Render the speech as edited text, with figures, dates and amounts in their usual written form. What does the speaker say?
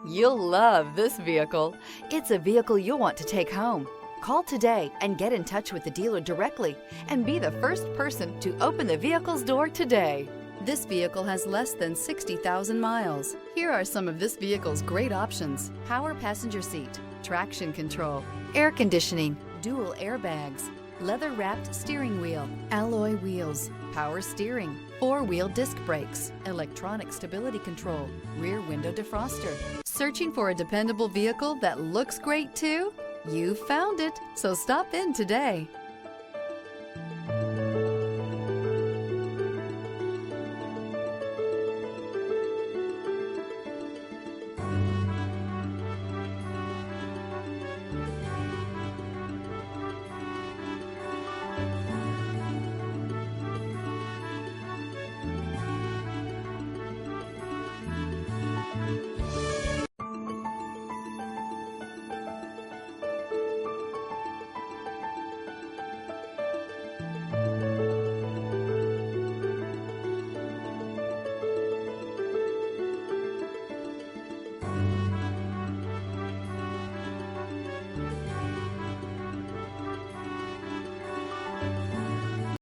You'll love this vehicle. It's a vehicle you'll want to take home. Call today and get in touch with the dealer directly and be the first person to open the vehicle's door today. This vehicle has less than 60,000 miles. Here are some of this vehicle's great options: power passenger seat, traction control, air conditioning, dual airbags, leather-wrapped steering wheel, alloy wheels, power steering, four-wheel disc brakes, electronic stability control, rear window defroster. Searching for a dependable vehicle that looks great too? You found it, so stop in today.